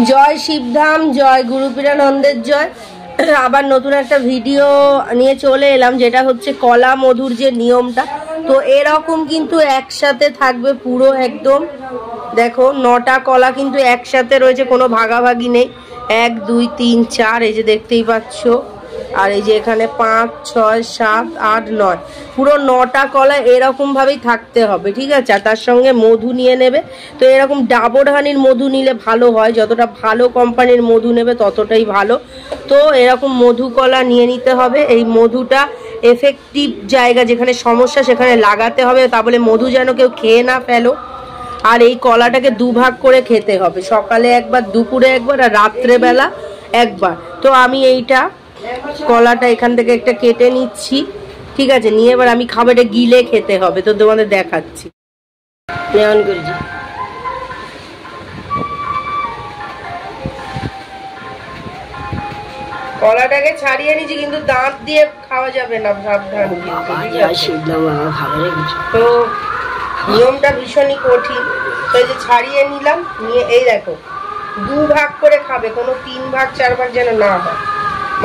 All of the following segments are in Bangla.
জয় শিবধাম, জয় গুরুপীরানন্দের জয়। আবার নতুন একটা ভিডিও নিয়ে চলে এলাম, যেটা হচ্ছে কলা মধুর যে নিয়মটা। তো এরকম কিন্তু একসাথে থাকবে পুরো একদম। দেখো 9টা কলা কিন্তু একসাথে রয়েছে, কোনো ভাগাভাগি নেই। 1 2 3 4, এই যে দেখতেই পাচ্ছ। আর এই যে এখানে 5 6 7 8 9, পুরো 9টা কলা এরকম ভাবেই থাকতে হবে, ঠিক আছে। আর তার সঙ্গে মধু নিয়ে নেবে। তো এরকম ডাবর হানির মধু নিলে ভালো হয়, যতটা ভালো কোম্পানির মধু নেবে ততটাই ভালো। তো এরকম মধু কলা নিয়ে নিতে হবে। এই মধুটা এফেক্টিভ জায়গা যেখানে সমস্যা সেখানে লাগাতে হবে, তা বলে মধু যেন কেউ খেয়ে না ফেলো। আর এই কলাটাকে দুভাগ করে খেতে হবে, সকালে একবার, দুপুরে একবার, আর রাত্রেবেলা একবার। তো আমি এইটা কলাটা এখান থেকে একটা কেটে নিচ্ছি, ঠিক আছে। নিয়ে এবার আমি খাবারটা গিলে খেতে হবে, তো তোমাদের দেখাচ্ছি। কলাটাকে ছাড়িয়ে নিচ্ছি, কিন্তু দাঁত দিয়ে খাওয়া যাবে না, সাবধান। তো নিয়মটা ভীষণই কঠিন। তো এই যে ছাড়িয়ে নিলাম, নিয়ে এই দেখো 2 ভাগ করে খাবে, কোনো 3 ভাগ 4 ভাগ যেন না হয়,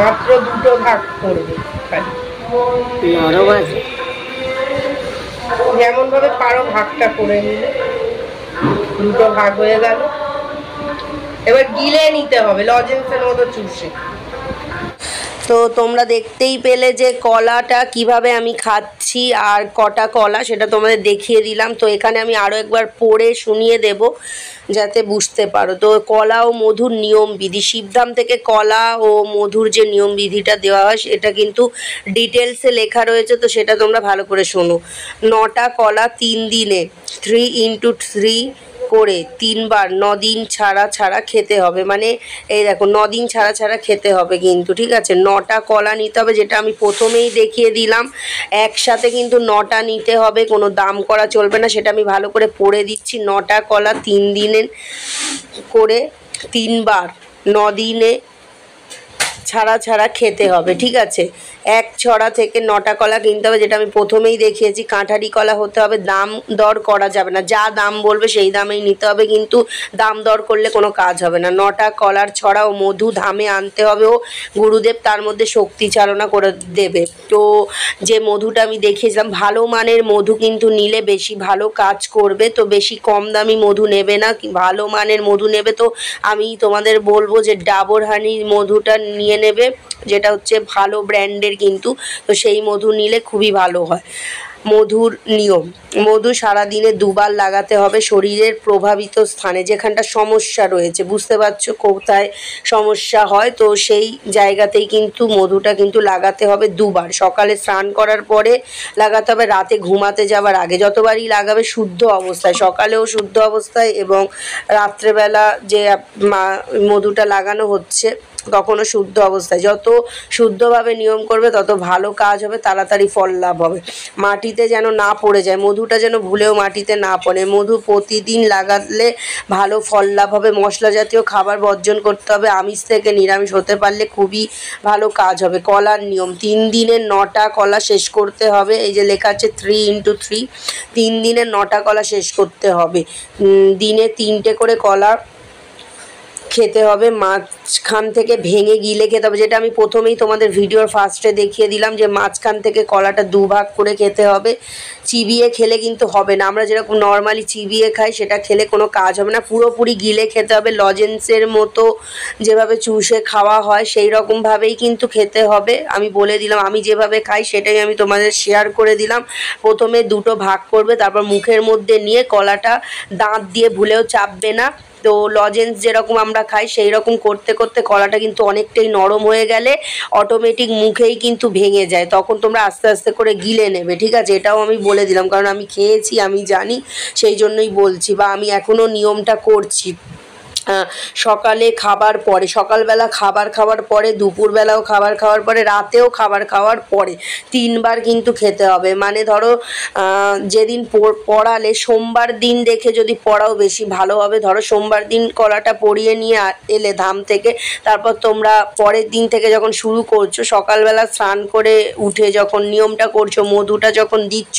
মাত্র 2টো ভাগ করবে। যেমন ভাবে পারো ভাগটা করে নিলে, 2টো ভাগ হয়ে গেল। এবার গিলে নিতে হবে লজেন্সের মতো চুষে। তো তোমরা দেখতেই পেলে যে কলাটা কিভাবে আমি খাচ্ছি আর কটা কলা, সেটা তোমাদের দেখিয়ে দিলাম। তো এখানে আমি আরও একবার পড়ে শুনিয়ে দেব যাতে বুঝতে পারো। তো কলা ও মধুর নিয়ম বিধি, শিবধাম থেকে কলা ও মধুর যে নিয়ম বিধিটা দেওয়া হয় সেটা কিন্তু ডিটেলসে লেখা রয়েছে, তো সেটা তোমরা ভালো করে শোনো। 9টা কলা 3 দিনে 3 × 3 করে 3 বার 9 দিন ছাড়া ছাড়া খেতে হবে। মানে এই দেখো 9 দিন ছাড়া ছাড়া খেতে হবে কিন্তু, ঠিক আছে। 9টা কলা নিতে হবে, যেটা আমি প্রথমেই দেখিয়ে দিলাম। একসাথে কিন্তু 9টা নিতে হবে, কোনো দাম করা চলবে না, সেটা আমি ভালো করে পড়ে দিচ্ছি। 9টা কলা 3 দিনের করে 3 বার 9 দিনে ছাড়া ছাড়া খেতে হবে, ঠিক আছে। 1 ছড়া থেকে 9টা কলা কিনতে হবে, যেটা আমি প্রথমেই দেখিয়েছি। কাঁঠারি কলা হতে হবে, দাম দর করা যাবে না, যা দাম বলবে সেই দামেই নিতে হবে, কিন্তু দাম দর করলে কোনো কাজ হবে না। 9টা কলার ছড়া ও মধু ধামে আনতে হবে, ও গুরুদেব তার মধ্যে শক্তি চালনা করে দেবে। তো যে মধুটা আমি দেখিয়েছিলাম, ভালো মানের মধু কিন্তু নিলে বেশি ভালো কাজ করবে। তো বেশি কম দামি মধু নেবে না, ভালো মানের মধু নেবে। তো আমি তোমাদের বলবো যে ডাবর হানির মধুটা নিয়ে নেবে, যেটা হচ্ছে ভালো ব্র্যান্ডের কিন্তু। তো সেই মধু নিলে খুবই ভালো হয়। মধুর নিয়ম, মধু সারাদিনে 2 বার লাগাতে হবে শরীরের প্রভাবিত স্থানে, যেখানটা সমস্যা রয়েছে। বুঝতে পারছো কোথায় সমস্যা হয়, তো সেই জায়গাতেই কিন্তু মধুটা কিন্তু লাগাতে হবে 2 বার। সকালে স্নান করার পরে লাগাতে হবে, রাতে ঘুমাতে যাওয়ার আগে। যতবারই লাগাবে শুদ্ধ অবস্থায়, সকালেও শুদ্ধ অবস্থায় এবং রাত্রেবেলা যে মধুটা লাগানো হচ্ছে তখনও শুদ্ধ অবস্থায়। যত শুদ্ধভাবে নিয়ম করবে তত ভালো কাজ হবে, তাড়াতাড়ি ফল লাভ হবে। মাটিতে যেন না পড়ে যায়, মধুটা যেন ভুলেও মাটিতে না পড়ে। মধু প্রতিদিন লাগালে ভালো ফল লাভ হবে। মশলা জাতীয় খাবার বর্জন করতে হবে, আমিষ থেকে নিরামিষ হতে পারলে খুবই ভালো কাজ হবে। কলার নিয়ম, 3 দিনে 9টা কলা শেষ করতে হবে। এই যে লেখা আছে 3 × 3, 3 দিনে 9টা কলা শেষ করতে হবে। দিনে 3টে করে কলা খেতে হবে, মাঝখান থেকে ভেঙে গিলে খেতে হবে, যেটা আমি প্রথমেই তোমাদের ভিডিওর ফার্স্টে দেখিয়ে দিলাম যে মাঝখান থেকে কলাটা 2 ভাগ করে খেতে হবে। চিবিয়ে খেলে কিন্তু হবে না, আমরা যেরকম নর্মালি চিবিয়ে খাই সেটা খেলে কোনো কাজ হবে না, পুরোপুরি গিলে খেতে হবে। লজেন্সের মতো যেভাবে চুষে খাওয়া হয় সেই রকমভাবেই কিন্তু খেতে হবে। আমি বলে দিলাম, আমি যেভাবে খাই সেটাই আমি তোমাদের শেয়ার করে দিলাম। প্রথমে 2টো ভাগ করবে, তারপর মুখের মধ্যে নিয়ে কলাটা দাঁত দিয়ে ভুলেও চাপবে না। তো লজেন্স যেরকম আমরা খাই সেই রকম করতে করতে কলাটা কিন্তু অনেকটাই নরম হয়ে গেলে অটোমেটিক মুখেই কিন্তু ভেঙে যায়, তখন তোমরা আস্তে আস্তে করে গিলে নেবে, ঠিক আছে। এটাও আমি বলে দিলাম, কারণ আমি খেয়েছি, আমি জানি, সেই জন্যই বলছি, বা আমি এখনও নিয়মটা করছি। সকালে খাবার পরে, সকালবেলা খাবার খাওয়ার পরে, দুপুরবেলাও খাবার খাওয়ার পরে, রাতেও খাবার খাওয়ার পরে 3 বার কিন্তু খেতে হবে। মানে ধরো যেদিন পড়ালে সোমবার দিন দেখে যদি পড়াও বেশি ভালো হবে। ধরো সোমবার দিন কলাটা পরিয়ে নিয়ে এলে ধাম থেকে, তারপর তোমরা পরের দিন থেকে যখন শুরু করছো, সকালবেলা স্নান করে উঠে যখন নিয়মটা করছো, মধুটা যখন দিচ্ছ,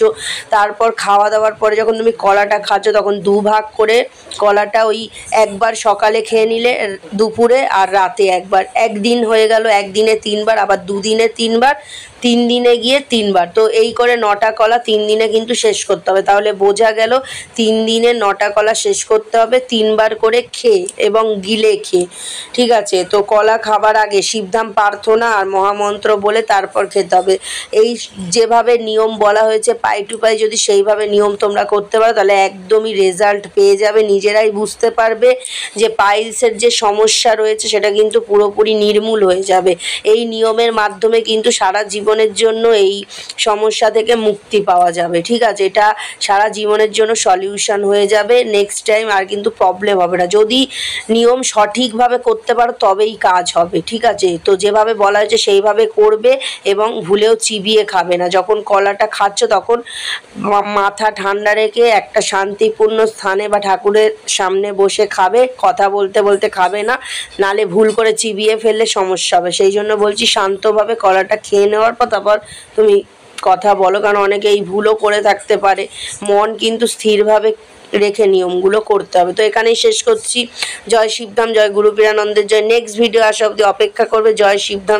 তারপর খাওয়া দাওয়ার পরে যখন তুমি কলাটা খাচ্ছ, তখন 2 ভাগ করে কলাটা ওই একবার সকালে খেয়ে নিলে, দুপুরে আর রাতে একবার, একদিন হয়ে গেল, একদিনে 3 বার, আবার 2 দিনে 3 বার, 3 দিনে গিয়ে 3 বার। তো এই করে 9টা কলা 3 দিনে কিন্তু শেষ করতে হবে। তাহলে বোঝা গেল 3 দিনে 9টা কলা শেষ করতে হবে 3 বার করে খেয়ে এবং গিলে খেয়ে, ঠিক আছে। তো কলা খাবার আগে শিবধাম প্রার্থনা আর মহামন্ত্র বলে তারপর খেতে হবে। এই যেভাবে নিয়ম বলা হয়েছে পাই টু পাই যদি সেইভাবে নিয়ম তোমরা করতে পারো তাহলে একদমই রেজাল্ট পেয়ে যাবে, নিজেরাই বুঝতে পারবে যে পাইলসের যে সমস্যা রয়েছে সেটা কিন্তু পুরোপুরি নির্মূল হয়ে যাবে। এই নিয়মের মাধ্যমে কিন্তু সারা জীবনের জন্য এই সমস্যা থেকে মুক্তি পাওয়া যাবে, ঠিক আছে। এটা সারা জীবনের জন্য সলিউশন হয়ে যাবে, নেক্সট টাইম আর কিন্তু প্রবলেম হবে না। যদি নিয়ম সঠিকভাবে করতে পারো তবেই কাজ হবে, ঠিক আছে। তো যেভাবে বলা হয়েছে সেইভাবে করবে এবং ভুলেও চিবিয়ে খাবে না। যখন কলাটা খাচ্ছ তখন মাথা ঠান্ডা রেখে একটা শান্তিপূর্ণ স্থানে বা ঠাকুরের সামনে বসে খাবে, কথা বলতে বলতে খাবে না, নালে ভুল করে চিবিয়ে ফেললে সমস্যা হবে। সেই জন্য বলছি শান্তভাবে কলাটা খেয়ে নেওয়ার পর তারপর তুমি কথা বলো, কারণ অনেকে এই ভুলও করে থাকতে পারে। মন কিন্তু স্থিরভাবে রেখে নিয়মগুলো করতে হবে। তো এখানেই শেষ করছি। জয় শিবধাম, জয় গুরু পীরানন্দের জয়। নেক্সট ভিডিও আসা অবধি অপেক্ষা করবে। জয় শিবধাম।